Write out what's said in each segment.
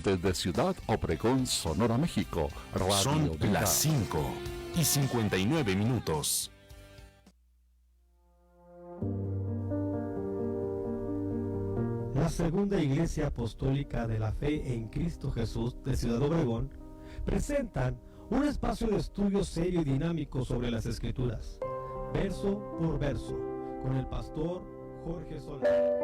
Desde Ciudad Obregón, Sonora, México, Son Radio Vida. las 5:59. La Segunda Iglesia Apostólica de la Fe en Cristo Jesús de Ciudad Obregón presentan un espacio de estudio serio y dinámico sobre las Escrituras, verso por verso, con el pastor Jorge Solá.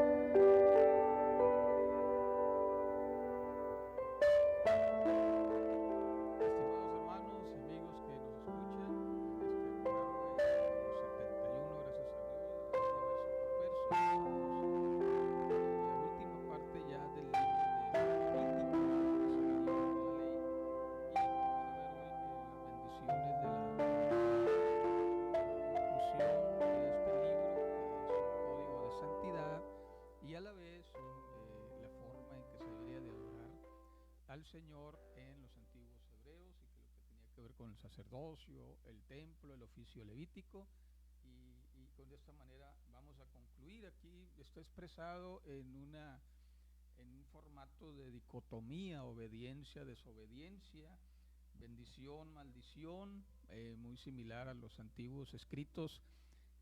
Al Señor en los antiguos hebreos y que lo que tenía que ver con el sacerdocio, el templo, el oficio levítico, y con esta manera vamos a concluir. Aquí está expresado en un formato de dicotomía, obediencia, desobediencia, bendición, maldición, muy similar a los antiguos escritos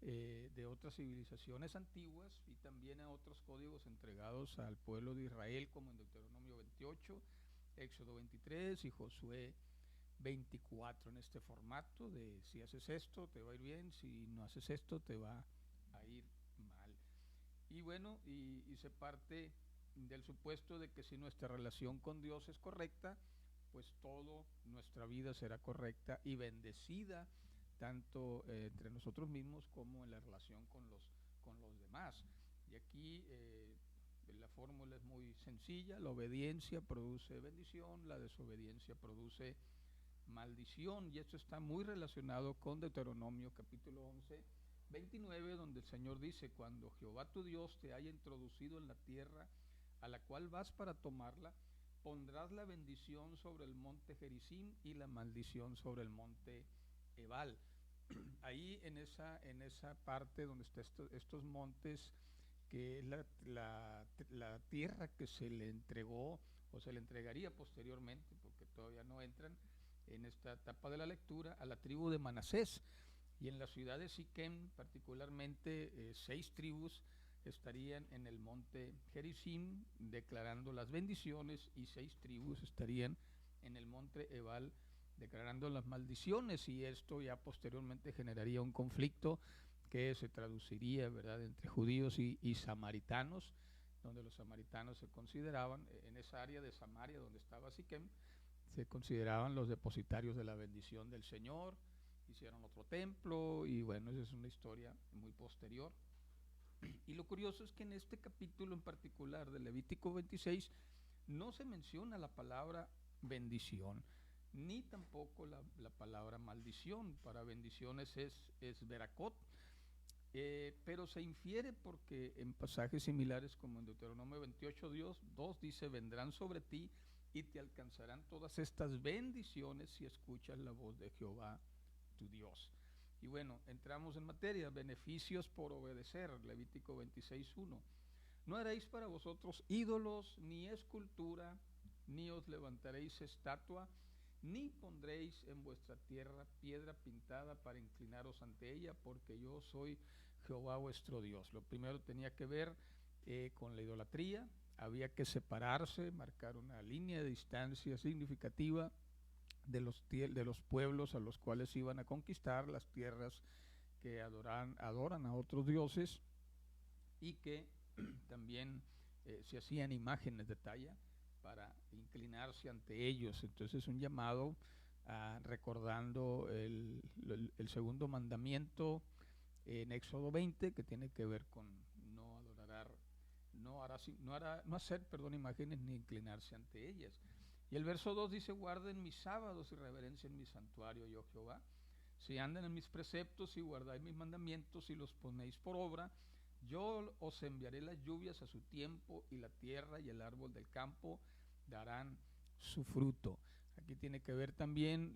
de otras civilizaciones antiguas y también a otros códigos entregados al pueblo de Israel, como en Deuteronomio 28, Éxodo 23 y Josué 24, en este formato de si haces esto te va a ir bien, si no haces esto te va a ir mal. Y bueno, y se parte del supuesto de que si nuestra relación con Dios es correcta, pues toda nuestra vida será correcta y bendecida, tanto entre nosotros mismos como en la relación con los demás. Y aquí la fórmula es muy sencilla: la obediencia produce bendición, la desobediencia produce maldición, y esto está muy relacionado con Deuteronomio capítulo 11, 29, donde el Señor dice: cuando Jehová tu Dios te haya introducido en la tierra a la cual vas para tomarla, pondrás la bendición sobre el monte Gerizim y la maldición sobre el monte Ebal. Ahí en esa parte donde están estos montes, que es la tierra que se le entregó o se le entregaría posteriormente, porque todavía no entran en esta etapa de la lectura, a la tribu de Manasés. Y en la ciudad de Siquem particularmente 6 tribus estarían en el monte Gerizim declarando las bendiciones, y 6 tribus estarían en el monte Ebal declarando las maldiciones, y esto ya posteriormente generaría un conflicto que se traduciría, ¿verdad?, entre judíos y samaritanos, donde los samaritanos se consideraban, en esa área de Samaria donde estaba Siquem, se consideraban los depositarios de la bendición del Señor. Hicieron otro templo, y bueno, esa es una historia muy posterior. Y lo curioso es que en este capítulo en particular de Levítico 26 no se menciona la palabra bendición, ni tampoco la palabra maldición. Para bendiciones es veracot, pero se infiere porque en pasajes similares como en Deuteronomio 28, Dios 2 dice: vendrán sobre ti y te alcanzarán todas estas bendiciones si escuchas la voz de Jehová tu Dios. Y bueno, entramos en materia: beneficios por obedecer. Levítico 26:1. No haréis para vosotros ídolos, ni escultura, ni os levantaréis estatua, ni pondréis en vuestra tierra piedra pintada para inclinaros ante ella, porque yo soy Jehová vuestro Dios. Lo primero tenía que ver con la idolatría. Había que separarse, marcar una línea de distancia significativa de los pueblos a los cuales iban a conquistar, las tierras que adoran a otros dioses, y que también se hacían imágenes de talla para inclinarse ante ellos. Entonces un llamado recordando el segundo mandamiento en Éxodo 20, que tiene que ver con no hacer imágenes ni inclinarse ante ellas. Y el verso 2 dice: guarden mis sábados y reverencien mi santuario, yo Jehová. Si andan en mis preceptos y guardáis mis mandamientos y los ponéis por obra, yo os enviaré las lluvias a su tiempo, y la tierra y el árbol del campo darán su fruto. Aquí tiene que ver también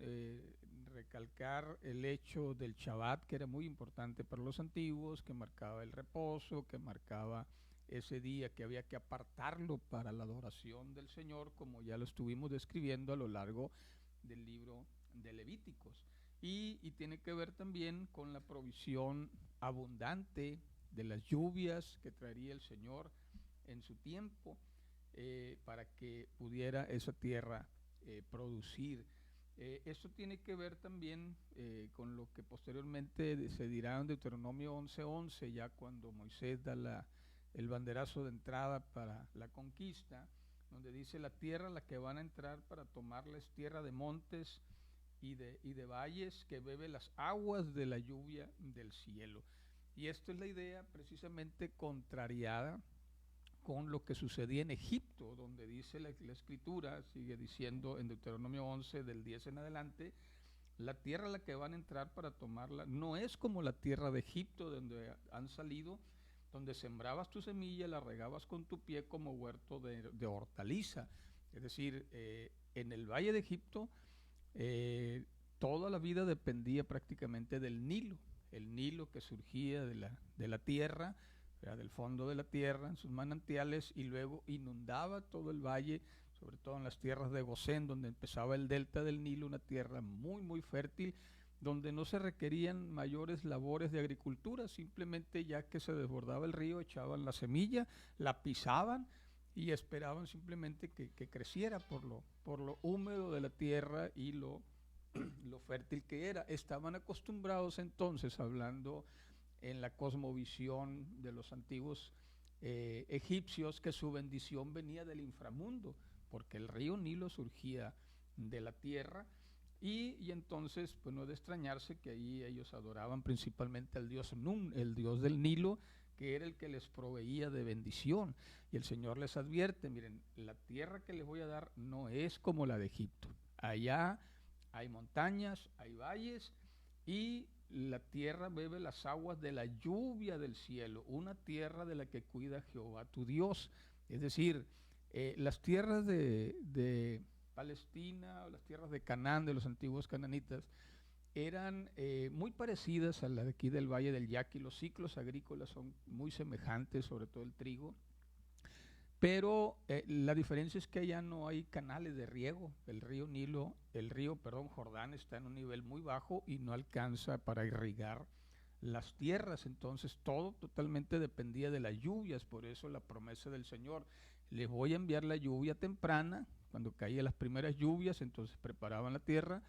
recalcar el hecho del Shabbat, que era muy importante para los antiguos, que marcaba el reposo, que marcaba ese día, que había que apartarlo para la adoración del Señor, como ya lo estuvimos describiendo a lo largo del libro de Levíticos. Y tiene que ver también con la provisión abundante de las lluvias que traería el Señor en su tiempo, para que pudiera esa tierra producir. Esto tiene que ver también con lo que posteriormente se dirá en Deuteronomio 11:11, ya cuando Moisés da el banderazo de entrada para la conquista, donde dice: la tierra a la que van a entrar para tomarla es tierra de montes y de valles, que bebe las aguas de la lluvia del cielo. Y esta es la idea precisamente contrariada con lo que sucedía en Egipto, donde dice la escritura, sigue diciendo en Deuteronomio 11, del 10 en adelante: la tierra a la que van a entrar para tomarla no es como la tierra de Egipto, donde han salido, donde sembrabas tu semilla, la regabas con tu pie como huerto de hortaliza. Es decir, en el valle de Egipto, toda la vida dependía prácticamente del Nilo, el Nilo que surgía de la tierra, del fondo de la tierra, en sus manantiales, y luego inundaba todo el valle, sobre todo en las tierras de Gosén, donde empezaba el delta del Nilo, una tierra muy, muy fértil, donde no se requerían mayores labores de agricultura, simplemente ya que se desbordaba el río, echaban la semilla, la pisaban y esperaban simplemente que creciera por lo húmedo de la tierra y lo fértil que era. Estaban acostumbrados entonces, hablando en la cosmovisión de los antiguos egipcios, que su bendición venía del inframundo, porque el río Nilo surgía de la tierra, y entonces pues no es de extrañarse que ahí ellos adoraban principalmente al dios Nun, el dios del Nilo, que era el que les proveía de bendición. Y el Señor les advierte: miren, la tierra que les voy a dar no es como la de Egipto. Allá hay montañas, hay valles, y la tierra bebe las aguas de la lluvia del cielo, una tierra de la que cuida Jehová tu Dios. Es decir, las tierras de Palestina, o las tierras de Canaán, de los antiguos cananitas, eran muy parecidas a las de aquí del Valle del Yaqui. Los ciclos agrícolas son muy semejantes, sobre todo el trigo, pero la diferencia es que allá no hay canales de riego. El río Jordán está en un nivel muy bajo y no alcanza para irrigar las tierras. Entonces todo totalmente dependía de las lluvias. Por eso la promesa del Señor: les voy a enviar la lluvia temprana. Cuando caían las primeras lluvias, entonces preparaban la tierra,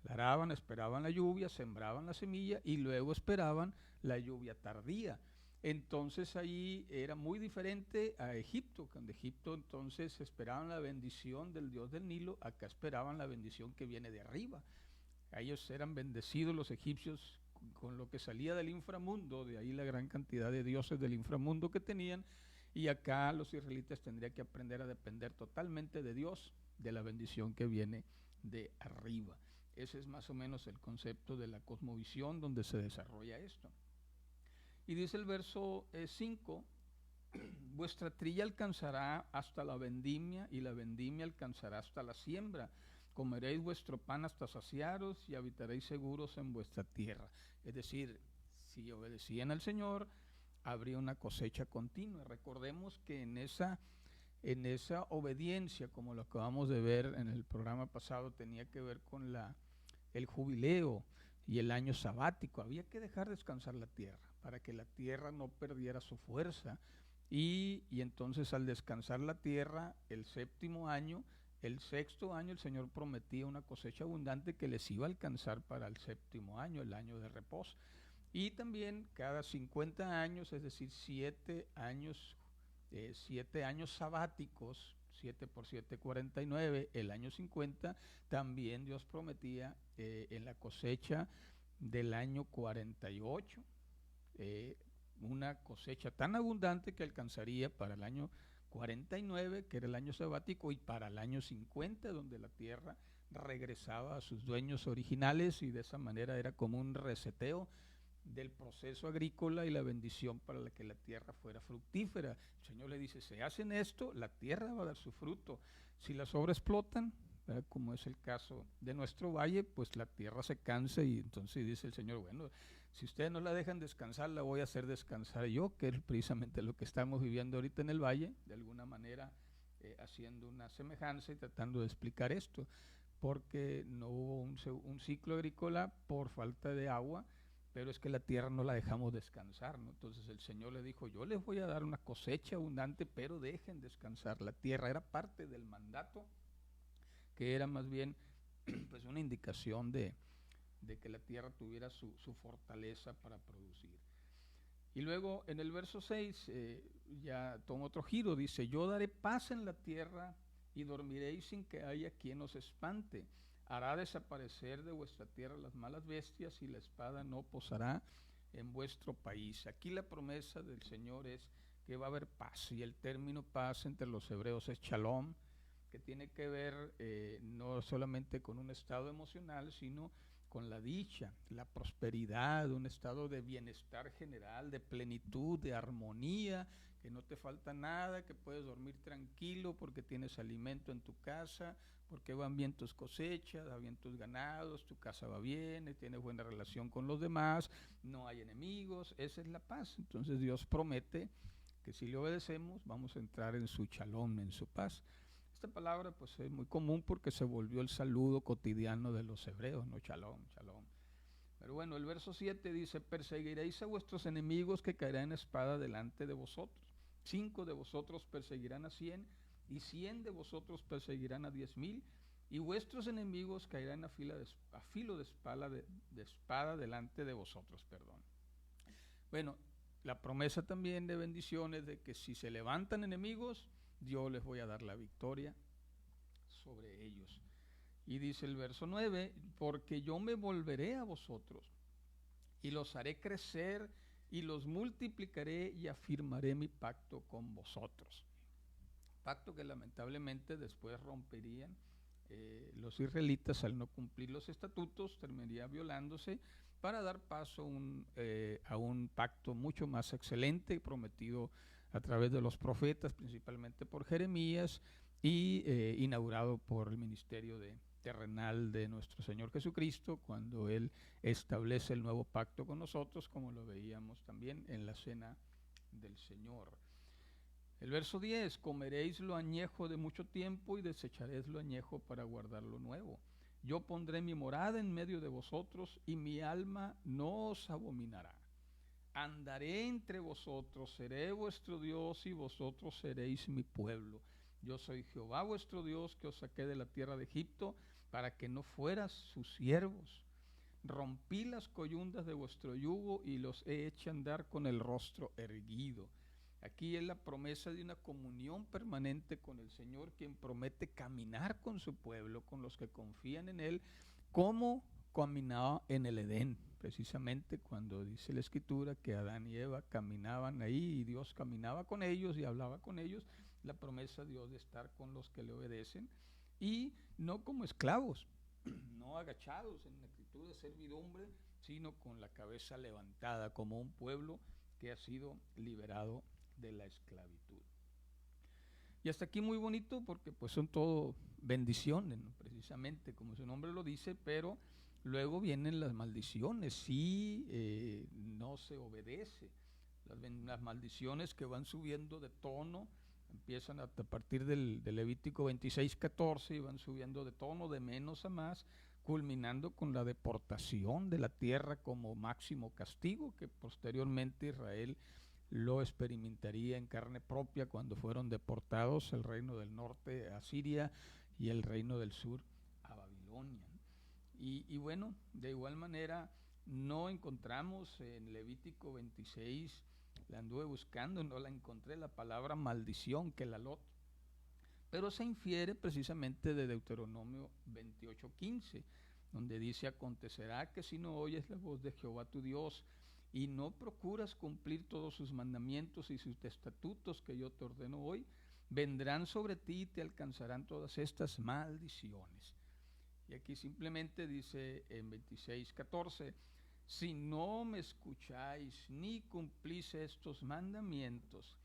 la araban, esperaban la lluvia, sembraban la semilla y luego esperaban la lluvia tardía. Entonces ahí era muy diferente a Egipto. Cuando Egipto entonces esperaban la bendición del dios del Nilo, acá esperaban la bendición que viene de arriba. Ellos eran bendecidos, los egipcios, con lo que salía del inframundo, de ahí la gran cantidad de dioses del inframundo que tenían, y acá los israelitas tendrían que aprender a depender totalmente de Dios, de la bendición que viene de arriba. Ese es más o menos el concepto de la cosmovisión donde se desarrolla esto. Y dice el verso 5, vuestra trilla alcanzará hasta la vendimia, y la vendimia alcanzará hasta la siembra. Comeréis vuestro pan hasta saciaros, y habitaréis seguros en vuestra tierra. Es decir, si obedecían al Señor, habría una cosecha continua. Recordemos que en esa obediencia, como lo acabamos de ver en el programa pasado, tenía que ver con el jubileo y el año sabático. Había que dejar descansar la tierra para que la tierra no perdiera su fuerza, y entonces al descansar la tierra el séptimo año, el sexto año, el Señor prometía una cosecha abundante que les iba a alcanzar para el séptimo año, el año de reposo. Y también cada 50 años, es decir, 7 años sabáticos, 7 por 7, 49, el año 50, también Dios prometía en la cosecha del año 48, una cosecha tan abundante que alcanzaría para el año 49, que era el año sabático, y para el año 50, donde la tierra regresaba a sus dueños originales, y de esa manera era como un reseteo del proceso agrícola y la bendición para que la tierra fuera fructífera. El Señor le dice: si hacen esto, la tierra va a dar su fruto. Si las sobreexplotan, ¿verdad? Como es el caso de nuestro valle, pues la tierra se cansa y entonces dice el Señor, bueno, si ustedes no la dejan descansar, la voy a hacer descansar yo, que es precisamente lo que estamos viviendo ahorita en el valle, de alguna manera haciendo una semejanza y tratando de explicar esto, porque no hubo un ciclo agrícola por falta de agua, pero es que la tierra no la dejamos descansar, ¿no? Entonces el Señor le dijo, yo les voy a dar una cosecha abundante, pero dejen descansar la tierra. Era parte del mandato, que era más bien pues una indicación de que la tierra tuviera su fortaleza para producir. Y luego en el verso 6 ya toma otro giro, dice, yo daré paz en la tierra y dormiréis sin que haya quien os espante. Hará desaparecer de vuestra tierra las malas bestias y la espada no posará en vuestro país. Aquí la promesa del Señor es que va a haber paz, y el término paz entre los hebreos es shalom, que tiene que ver no solamente con un estado emocional, sino con la dicha, la prosperidad, un estado de bienestar general, de plenitud, de armonía, que no te falta nada, que puedes dormir tranquilo porque tienes alimento en tu casa, porque van bien tus cosechas, van bien tus ganados, tu casa va bien, tienes buena relación con los demás, no hay enemigos. Esa es la paz. Entonces Dios promete que si le obedecemos vamos a entrar en su shalom, en su paz. Esta palabra pues es muy común porque se volvió el saludo cotidiano de los hebreos, ¿no? Shalom, shalom. Pero bueno, el verso 7 dice, perseguiréis a vuestros enemigos que caerán en espada delante de vosotros. 5 de vosotros perseguirán a 100, y 100 de vosotros perseguirán a 10,000, y vuestros enemigos caerán a filo de espada delante de vosotros. Perdón. Bueno, la promesa también de bendiciones de que si se levantan enemigos, Dios les voy a dar la victoria sobre ellos. Y dice el verso 9, porque yo me volveré a vosotros y los haré crecer y los multiplicaré y afirmaré mi pacto con vosotros. Pacto que lamentablemente después romperían los israelitas al no cumplir los estatutos, terminaría violándose para dar paso a un pacto mucho más excelente prometido a través de los profetas, principalmente por Jeremías, y inaugurado por el ministerio terrenal de nuestro Señor Jesucristo, cuando Él establece el nuevo pacto con nosotros, como lo veíamos también en la cena del Señor. El verso 10, comeréis lo añejo de mucho tiempo y desecharéis lo añejo para guardar lo nuevo. Yo pondré mi morada en medio de vosotros y mi alma no os abominará. Andaré entre vosotros, seré vuestro Dios y vosotros seréis mi pueblo. Yo soy Jehová vuestro Dios, que os saqué de la tierra de Egipto para que no fueras sus siervos. Rompí las coyundas de vuestro yugo y los he hecho andar con el rostro erguido. Aquí es la promesa de una comunión permanente con el Señor, quien promete caminar con su pueblo, con los que confían en Él, como caminaba en el Edén, precisamente cuando dice la Escritura que Adán y Eva caminaban ahí y Dios caminaba con ellos y hablaba con ellos. La promesa de Dios de estar con los que le obedecen y no como esclavos, no agachados en actitud de servidumbre, sino con la cabeza levantada como un pueblo que ha sido liberado de la esclavitud. Y hasta aquí muy bonito porque pues son todo bendiciones, ¿no? Precisamente como su nombre lo dice, pero luego vienen las maldiciones si no se obedece. Las maldiciones que van subiendo de tono, empiezan a partir del Levítico 26:14 y van subiendo de tono de menos a más, culminando con la deportación de la tierra como máximo castigo, que posteriormente Israel lo experimentaría en carne propia cuando fueron deportados el reino del norte a Siria y el reino del sur a Babilonia. Y bueno, de igual manera no encontramos en Levítico 26, la anduve buscando, no la encontré, la palabra maldición, que la lot, pero se infiere precisamente de Deuteronomio 28:15, donde dice, acontecerá que si no oyes la voz de Jehová tu Dios y no procuras cumplir todos sus mandamientos y sus estatutos que yo te ordeno hoy, vendrán sobre ti y te alcanzarán todas estas maldiciones. Y aquí simplemente dice en 26:14, si no me escucháis ni cumplís estos mandamientos,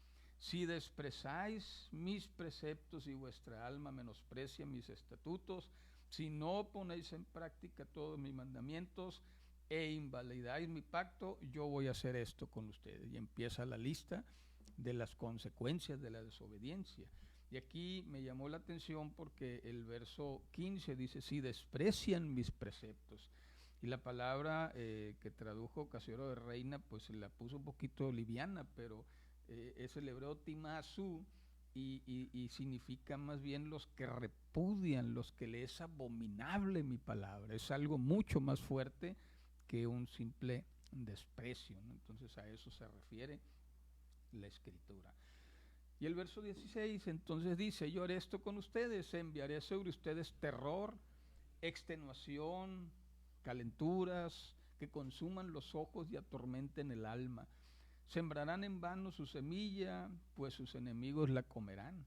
si desprezáis mis preceptos y vuestra alma menosprecia mis estatutos, si no ponéis en práctica todos mis mandamientos e invalidáis mi pacto, yo voy a hacer esto con ustedes. Y empieza la lista de las consecuencias de la desobediencia. Y aquí me llamó la atención porque el verso 15 dice, si desprecian mis preceptos. Y la palabra que tradujo Casiodoro de Reina, pues la puso un poquito liviana, pero es el hebreo timasu, y significa más bien los que repudian, los que le es abominable mi palabra. Es algo mucho más fuerte que un simple desprecio, ¿no? Entonces a eso se refiere la escritura. Y el verso 16 entonces dice, yo haré esto con ustedes, enviaré sobre ustedes terror, extenuación, calenturas, que consuman los ojos y atormenten el alma. Sembrarán en vano su semilla, pues sus enemigos la comerán.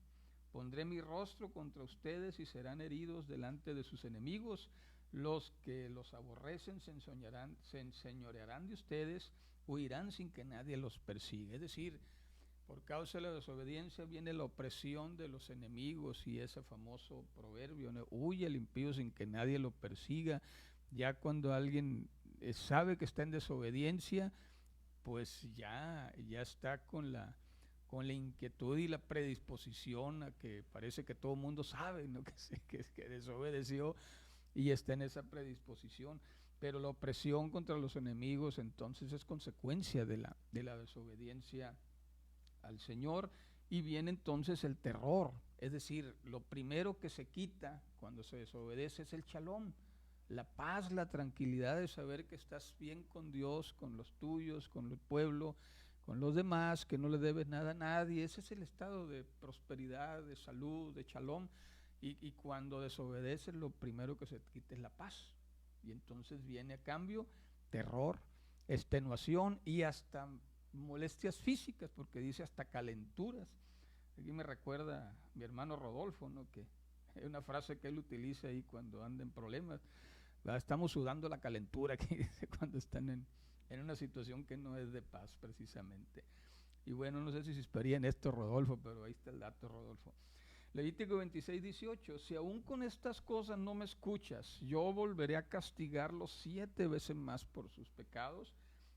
Pondré mi rostro contra ustedes y serán heridos delante de sus enemigos. Los que los aborrecen se enseñorearán de ustedes, huirán sin que nadie los persiga. Es decir, por causa de la desobediencia viene la opresión de los enemigos, y ese famoso proverbio, ¿no? Huye el impío sin que nadie lo persiga. Ya cuando alguien sabe que está en desobediencia, pues ya está con la inquietud y la predisposición a que parece que todo el mundo sabe, ¿no? que desobedeció y está en esa predisposición. Pero la opresión contra los enemigos entonces es consecuencia de la desobediencia al Señor, y viene entonces el terror. Es decir, lo primero que se quita cuando se desobedece es el shalom, la paz, la tranquilidad de saber que estás bien con Dios, con los tuyos, con el pueblo, con los demás, que no le debes nada a nadie. Ese es el estado de prosperidad, de salud, de shalom. Y cuando desobedeces, lo primero que se te quita es la paz. Y entonces viene a cambio terror, extenuación y hasta molestias físicas, porque dice hasta calenturas. Aquí me recuerda mi hermano Rodolfo, ¿no? Que es una frase que él utiliza ahí cuando anda en problemas. Estamos sudando la calentura, que dice cuando están en una situación que no es de paz precisamente. Y bueno, no sé si se esperaría en esto, Rodolfo, pero ahí está el dato, Rodolfo. Levítico 26:18, si aún con estas cosas no me escuchas, yo volveré a castigarlos 7 veces más por sus pecados,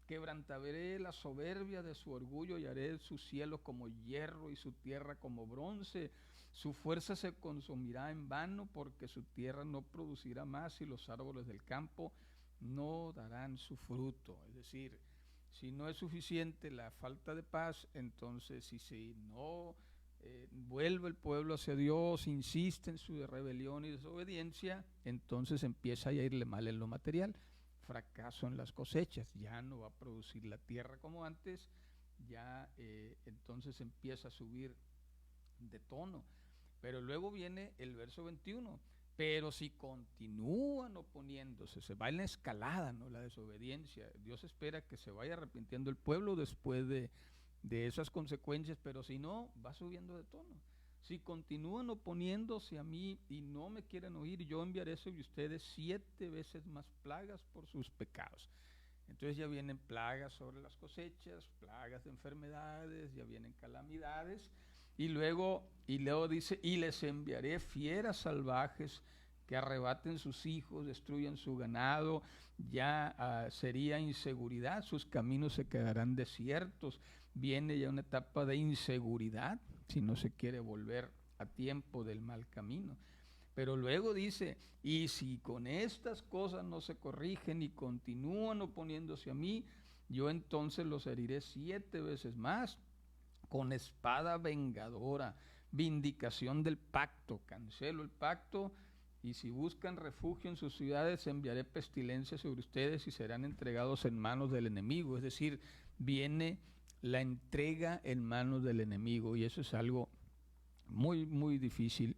quebrantaré la soberbia de su orgullo y haré su cielo como hierro y su tierra como bronce. Su fuerza se consumirá en vano, porque su tierra no producirá más y los árboles del campo no darán su fruto. Es decir, si no es suficiente la falta de paz, entonces si no vuelve el pueblo hacia Dios, insiste en su rebelión y desobediencia, entonces empieza a irle mal en lo material, fracaso en las cosechas, ya no va a producir la tierra como antes, ya entonces empieza a subir de tono. Pero luego viene el verso 21, pero si continúan oponiéndose, se va en la escalada, ¿no? La desobediencia. Dios espera que se vaya arrepintiendo el pueblo después de esas consecuencias, pero si no, va subiendo de tono. Si continúan oponiéndose a mí y no me quieren oír, yo enviaré sobre ustedes 7 veces más plagas por sus pecados. Entonces ya vienen plagas sobre las cosechas, plagas de enfermedades, ya vienen calamidades. Y luego dice, y les enviaré fieras salvajes que arrebaten sus hijos, destruyan su ganado. Ya sería inseguridad, sus caminos se quedarán desiertos. Viene ya una etapa de inseguridad, si no se quiere volver a tiempo del mal camino. Pero luego dice, y si con estas cosas no se corrigen y continúan oponiéndose a mí, yo entonces los heriré 7 veces más, con espada vengadora, vindicación del pacto, cancelo el pacto, y si buscan refugio en sus ciudades, enviaré pestilencia sobre ustedes y serán entregados en manos del enemigo. Es decir, viene la entrega en manos del enemigo, y eso es algo muy, muy difícil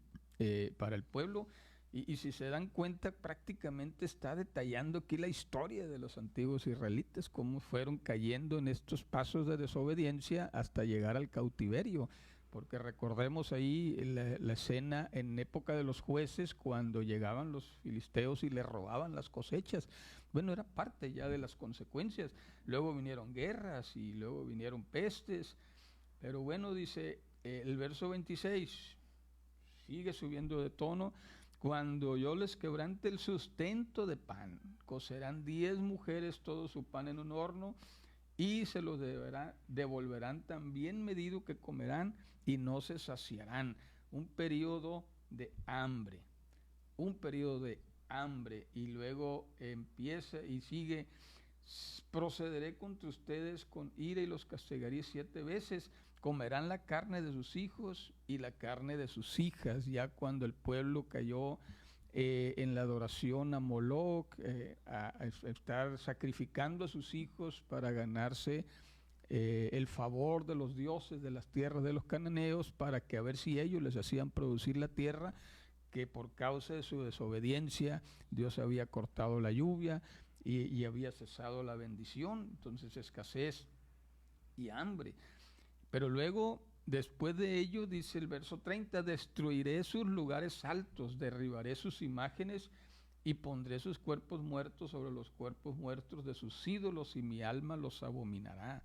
para el pueblo. Y si se dan cuenta, prácticamente está detallando aquí la historia de los antiguos israelitas, cómo fueron cayendo en estos pasos de desobediencia hasta llegar al cautiverio. Porque recordemos ahí la escena en época de los jueces, cuando llegaban los filisteos y le robaban las cosechas. Bueno, era parte ya de las consecuencias. Luego vinieron guerras y luego vinieron pestes. Pero bueno, dice el verso 26, sigue subiendo de tono. Cuando yo les quebrante el sustento de pan, cocerán 10 mujeres todo su pan en un horno, y se lo devolverán también medido que comerán, y no se saciarán. Un periodo de hambre, y luego empieza y sigue: procederé contra ustedes con ira y los castigaré 7 veces. Comerán la carne de sus hijos y la carne de sus hijas. Ya cuando el pueblo cayó en la adoración a Moloc, a estar sacrificando a sus hijos para ganarse el favor de los dioses de las tierras de los cananeos, para que a ver si ellos les hacían producir la tierra, que por causa de su desobediencia Dios había cortado la lluvia y había cesado la bendición. Entonces escasez y hambre. Pero luego, después de ello, dice el verso 30, destruiré sus lugares altos, derribaré sus imágenes y pondré sus cuerpos muertos sobre los cuerpos muertos de sus ídolos, y mi alma los abominará.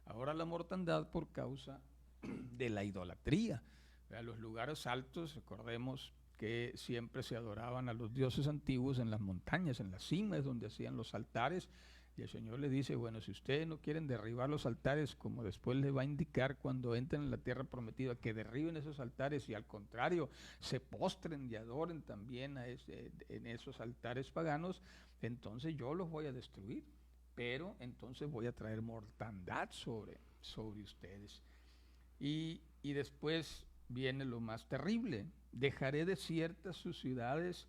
Ahora la mortandad por causa de la idolatría. Los lugares altos, recordemos que siempre se adoraban a los dioses antiguos en las montañas, en las cimas donde hacían los altares. Y el Señor le dice: bueno, si ustedes no quieren derribar los altares, como después les va a indicar cuando entren en la tierra prometida, que derriben esos altares y al contrario se postren y adoren también en esos altares paganos, entonces yo los voy a destruir, pero entonces voy a traer mortandad sobre ustedes. Y después viene lo más terrible: dejaré desiertas sus ciudades,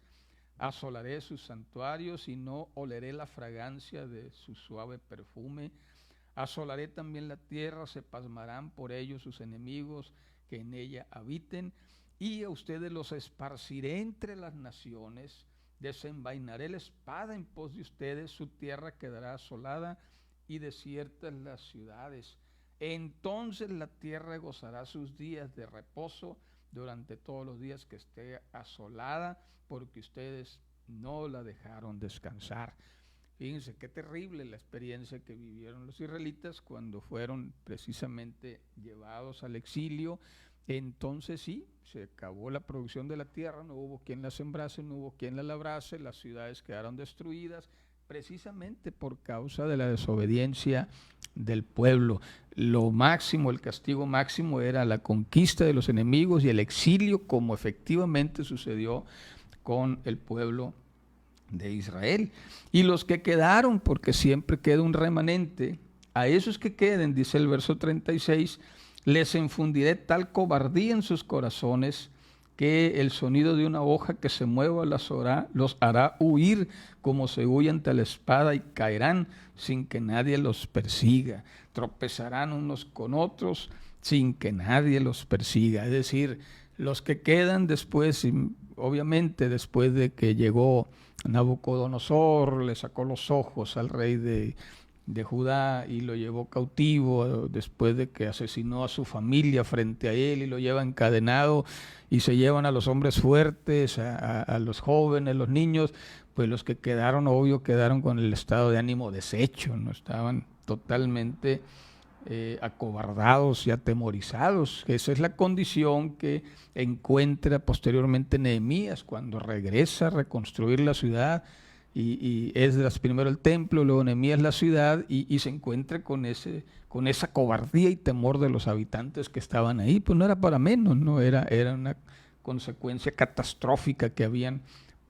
asolaré sus santuarios y no oleré la fragancia de su suave perfume. Asolaré también la tierra, se pasmarán por ello sus enemigos que en ella habiten, y a ustedes los esparciré entre las naciones, desenvainaré la espada en pos de ustedes, su tierra quedará asolada y desiertas las ciudades. Entonces la tierra gozará sus días de reposo durante todos los días que esté asolada, porque ustedes no la dejaron descansar. Fíjense qué terrible la experiencia que vivieron los israelitas cuando fueron precisamente llevados al exilio. Entonces sí, se acabó la producción de la tierra, no hubo quien la sembrase, no hubo quien la labrase, las ciudades quedaron destruidas, precisamente por causa de la desobediencia del pueblo. Lo máximo, el castigo máximo era la conquista de los enemigos y el exilio, como efectivamente sucedió con el pueblo de Israel. Y los que quedaron, porque siempre queda un remanente, a esos que queden, dice el verso 36, les infundiré tal cobardía en sus corazones que el sonido de una hoja que se mueva los hará huir como se huye ante la espada, y caerán sin que nadie los persiga. Tropezarán unos con otros sin que nadie los persiga. Es decir, los que quedan después, obviamente después de que llegó Nabucodonosor, le sacó los ojos al rey de Judá y lo llevó cautivo, después de que asesinó a su familia frente a él y lo lleva encadenado, y se llevan a los hombres fuertes, a los jóvenes, los niños. Pues los que quedaron, obvio, quedaron con el estado de ánimo deshecho, no estaban totalmente acobardados y atemorizados. Esa es la condición que encuentra posteriormente Nehemías cuando regresa a reconstruir la ciudad, y Esdras primero el templo, luego Nehemías la ciudad, y se encuentra con esa cobardía y temor de los habitantes que estaban ahí. Pues no era para menos, no era una consecuencia catastrófica que habían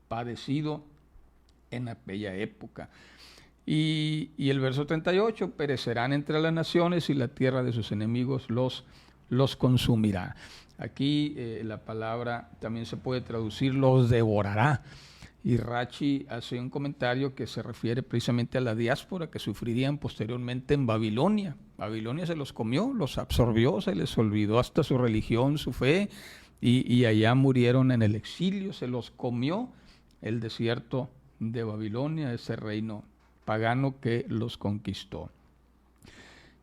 padecido en aquella época. Y el verso 38, perecerán entre las naciones y la tierra de sus enemigos los consumirá. Aquí la palabra también se puede traducir los devorará. Y Rachi hace un comentario que se refiere precisamente a la diáspora que sufrirían posteriormente en Babilonia. Babilonia se los comió, los absorbió, se les olvidó hasta su religión, su fe, y allá murieron en el exilio, se los comió el desierto de Babilonia, ese reino pagano que los conquistó.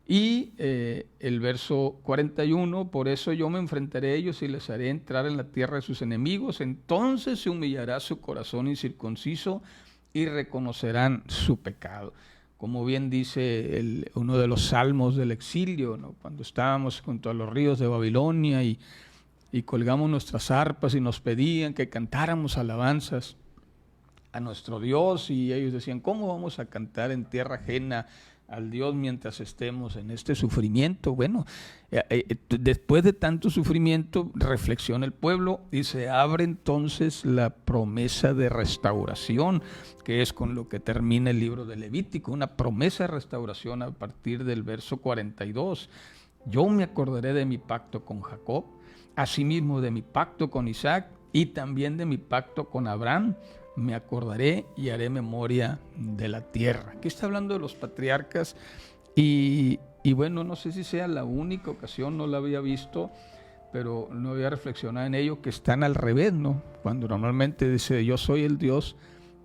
Y el verso 41, por eso yo me enfrentaré a ellos y les haré entrar en la tierra de sus enemigos, entonces se humillará su corazón incircunciso y reconocerán su pecado. como bien dice uno de los salmos del exilio, ¿no? Cuando estábamos junto a los ríos de Babilonia y colgamos nuestras arpas y nos pedían que cantáramos alabanzas a nuestro Dios, y ellos decían, ¿cómo vamos a cantar en tierra ajena al Dios mientras estemos en este sufrimiento? Bueno, después de tanto sufrimiento, reflexiona el pueblo y se abre entonces la promesa de restauración, que es con lo que termina el libro de Levítico, una promesa de restauración a partir del verso 42. Yo me acordaré de mi pacto con Jacob, asimismo de mi pacto con Isaac y también de mi pacto con Abraham. Me acordaré y haré memoria de la tierra. Aquí está hablando de los patriarcas y bueno, no sé si sea la única ocasión, no la había visto, pero no había reflexionado en ello, que están al revés, ¿no? Cuando normalmente dice, yo soy el Dios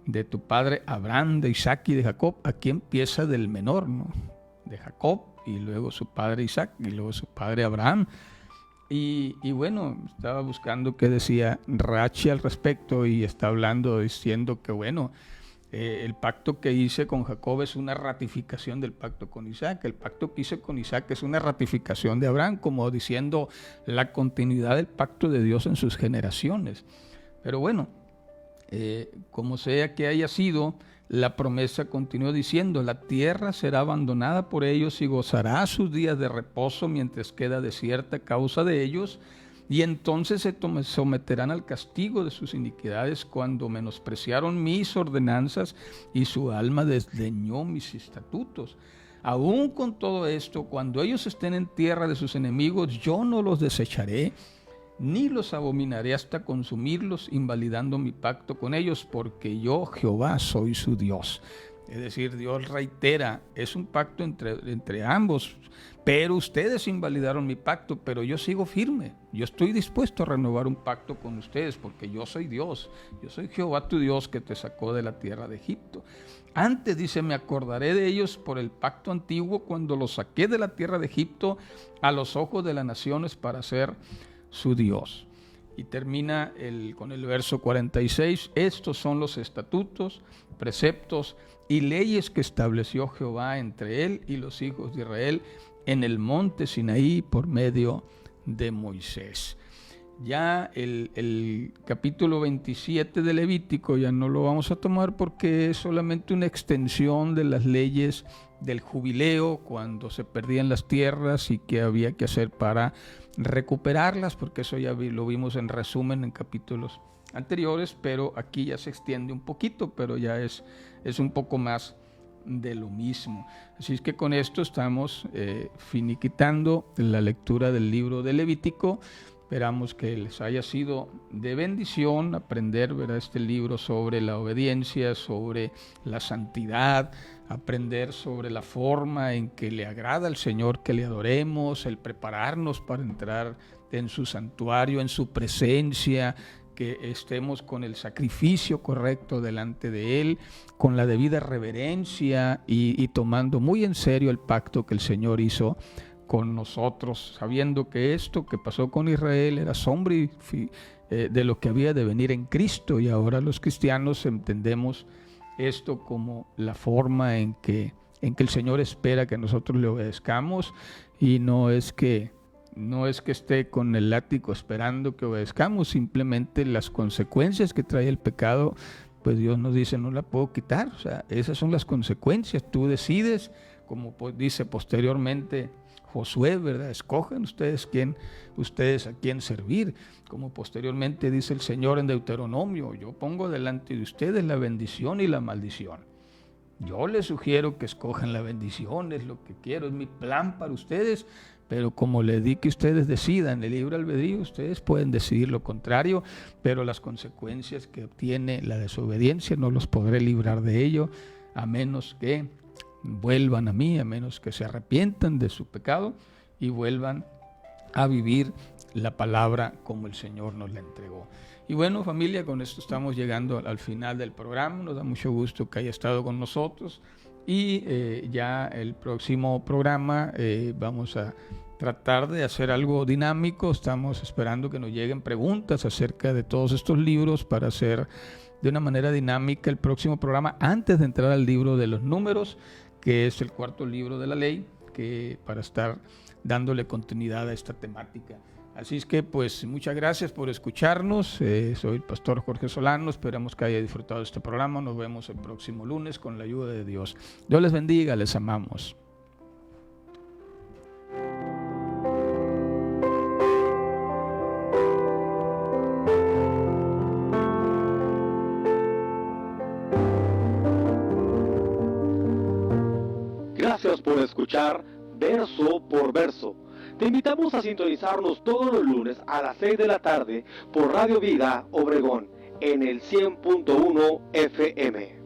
de tu padre Abraham, de Isaac y de Jacob. Aquí empieza del menor, ¿no? De Jacob, y luego su padre Isaac, y luego su padre Abraham. Y bueno, estaba buscando qué decía Rachi al respecto, y está hablando, diciendo que bueno, el pacto que hice con Jacob es una ratificación del pacto con Isaac. El pacto que hice con Isaac es una ratificación de Abraham, como diciendo la continuidad del pacto de Dios en sus generaciones. Pero bueno, como sea que haya sido, la promesa continuó diciendo, la tierra será abandonada por ellos y gozará sus días de reposo mientras queda desierta a causa de ellos, y entonces se someterán al castigo de sus iniquidades cuando menospreciaron mis ordenanzas y su alma desdeñó mis estatutos. Aún con todo esto, cuando ellos estén en tierra de sus enemigos, yo no los desecharé, ni los abominaré hasta consumirlos, invalidando mi pacto con ellos, porque yo, Jehová, soy su Dios. Es decir, Dios reitera, es un pacto entre ambos, pero ustedes invalidaron mi pacto, pero yo sigo firme. Yo estoy dispuesto a renovar un pacto con ustedes, porque yo soy Dios. Yo soy Jehová tu Dios, que te sacó de la tierra de Egipto. Antes dice, me acordaré de ellos por el pacto antiguo, cuando los saqué de la tierra de Egipto a los ojos de las naciones para ser su Dios. Y termina con el verso 46, estos son los estatutos, preceptos y leyes que estableció Jehová entre él y los hijos de Israel en el monte Sinaí por medio de Moisés. Ya el capítulo 27 de Levítico ya no lo vamos a tomar, porque es solamente una extensión de las leyes del jubileo, cuando se perdían las tierras y qué había que hacer para recuperarlas, porque eso ya lo vimos en resumen en capítulos anteriores, pero aquí ya se extiende un poquito, pero ya es un poco más de lo mismo. Así es que con esto estamos finiquitando la lectura del libro de Levítico. Esperamos que les haya sido de bendición aprender, ¿verdad?, este libro sobre la obediencia, sobre la santidad, aprender sobre la forma en que le agrada al Señor que le adoremos, el prepararnos para entrar en su santuario, en su presencia, que estemos con el sacrificio correcto delante de Él, con la debida reverencia y tomando muy en serio el pacto que el Señor hizo con nosotros, sabiendo que esto que pasó con Israel era sombra de lo que había de venir en Cristo, y ahora los cristianos entendemos esto como la forma en que el Señor espera que nosotros le obedezcamos, y no es que esté con el látigo esperando que obedezcamos, simplemente las consecuencias que trae el pecado, pues Dios nos dice, no la puedo quitar, o sea, esas son las consecuencias, tú decides, como dice posteriormente Josué, ¿verdad? Escogen ustedes a quién servir, como posteriormente dice el Señor en Deuteronomio, yo pongo delante de ustedes la bendición y la maldición. Yo les sugiero que escojan la bendición, es lo que quiero, es mi plan para ustedes, pero como les di que ustedes decidan, el libre albedrío, ustedes pueden decidir lo contrario, pero las consecuencias que obtiene la desobediencia no los podré librar de ello, a menos que vuelvan a mí, a menos que se arrepientan de su pecado y vuelvan a vivir la palabra como el Señor nos la entregó. Y bueno, familia, con esto estamos llegando al final del programa. Nos da mucho gusto que haya estado con nosotros, y ya el próximo programa vamos a tratar de hacer algo dinámico. Estamos esperando que nos lleguen preguntas acerca de todos estos libros para hacer de una manera dinámica el próximo programa antes de entrar al libro de los Números, que es el cuarto libro de la ley, que para estar dándole continuidad a esta temática. Así es que pues muchas gracias por escucharnos. Soy el pastor Jorge Solano, esperamos que haya disfrutado de este programa. Nos vemos el próximo lunes con la ayuda de Dios. Dios les bendiga, les amamos. Gracias por escuchar Verso por Verso. Te invitamos a sintonizarnos todos los lunes a las 6 de la tarde por Radio Vida Obregón en el 100.1 FM.